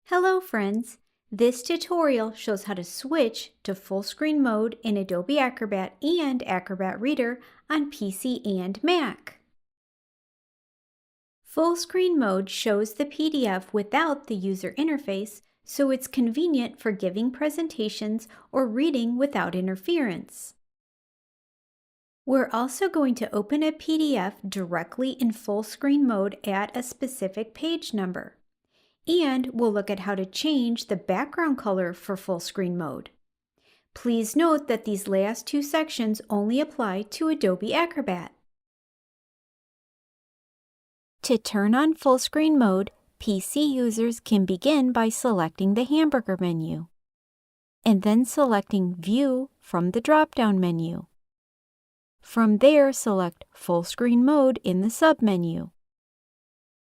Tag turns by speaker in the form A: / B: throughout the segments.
A: Hello friends! This tutorial shows how to switch to full screen mode in Adobe Acrobat and Acrobat Reader on PC and Mac. Full screen mode shows the PDF without the user interface, so it's convenient for giving presentations or reading without interference. We're also going to open a PDF directly in full screen mode at a specific page number. And we'll look at how to change the background color for full screen mode. Please note that these last two sections only apply to Adobe Acrobat. To turn on full screen mode, PC users can begin by selecting the hamburger menu, and then selecting View from the drop-down menu. From there, select Full Screen Mode in the sub-menu.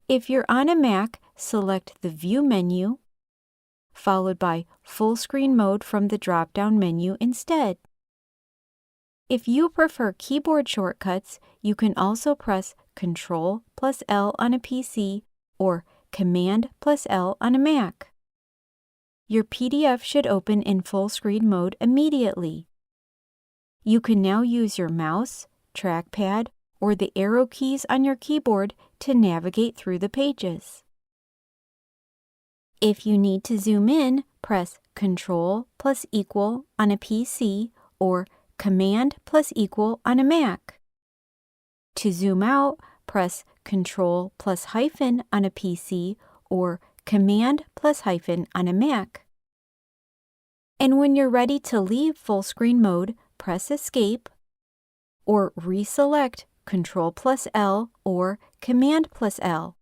A: If you're on a Mac, select the View menu, followed by Full Screen Mode from the drop-down menu instead. If you prefer keyboard shortcuts, you can also press Ctrl+L on a PC or Command+L on a Mac. Your PDF should open in full screen mode immediately. You can now use your mouse, trackpad, or the arrow keys on your keyboard to navigate through the pages. If you need to zoom in, press Ctrl+= on a PC or Command+= on a Mac. To zoom out, press Ctrl+- on a PC or Command+- on a Mac. And when you're ready to leave full screen mode, press Escape or reselect Ctrl+L or Command+L.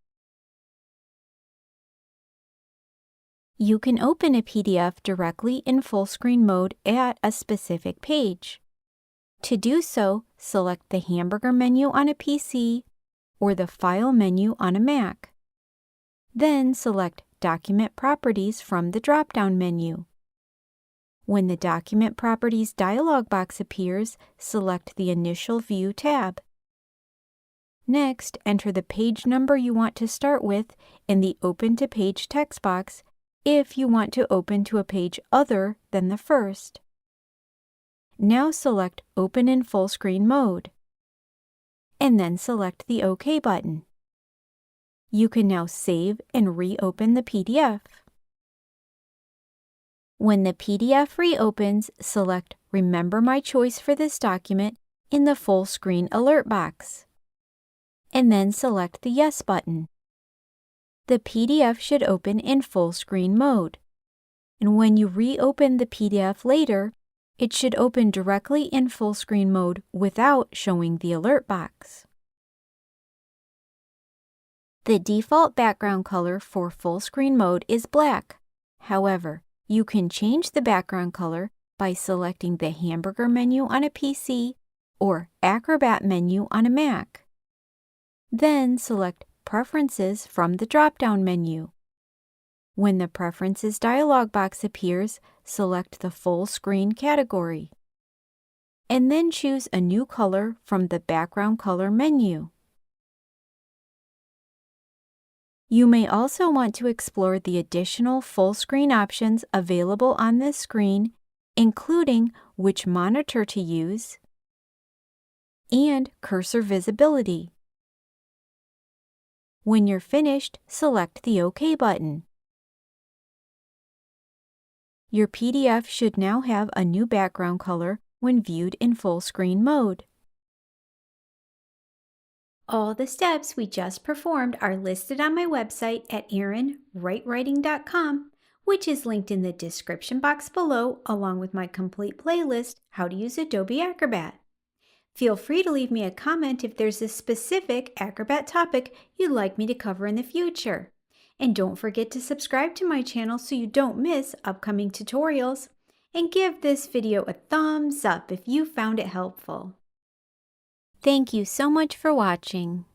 A: You can open a PDF directly in full screen mode at a specific page. To do so, select the hamburger menu on a PC or the File menu on a Mac. Then select Document Properties from the drop-down menu. When the Document Properties dialog box appears, select the Initial View tab. Next, enter the page number you want to start with in the Open to Page text box if you want to open to a page other than the first. Now select Open in Full Screen Mode, and then select the OK button. You can now save and reopen the PDF. When the PDF reopens, select Remember My Choice for this document in the full screen alert box, and then select the Yes button. The PDF should open in full screen mode, and when you reopen the PDF later, it should open directly in full screen mode without showing the alert box. The default background color for full screen mode is black. However, you can change the background color by selecting the hamburger menu on a PC or Acrobat menu on a Mac. Then select Preferences from the drop-down menu. When the Preferences dialog box appears, select the full screen category, and then choose a new color from the Background Color menu. You may also want to explore the additional full screen options available on this screen, including which monitor to use and cursor visibility. When you're finished, select the OK button. Your PDF should now have a new background color when viewed in full screen mode. All the steps we just performed are listed on my website at erinwritewriting.com, which is linked in the description box below, along with my complete playlist, How to Use Adobe Acrobat. Feel free to leave me a comment if there's a specific Acrobat topic you'd like me to cover in the future. And don't forget to subscribe to my channel so you don't miss upcoming tutorials. And give this video a thumbs up if you found it helpful. Thank you so much for watching.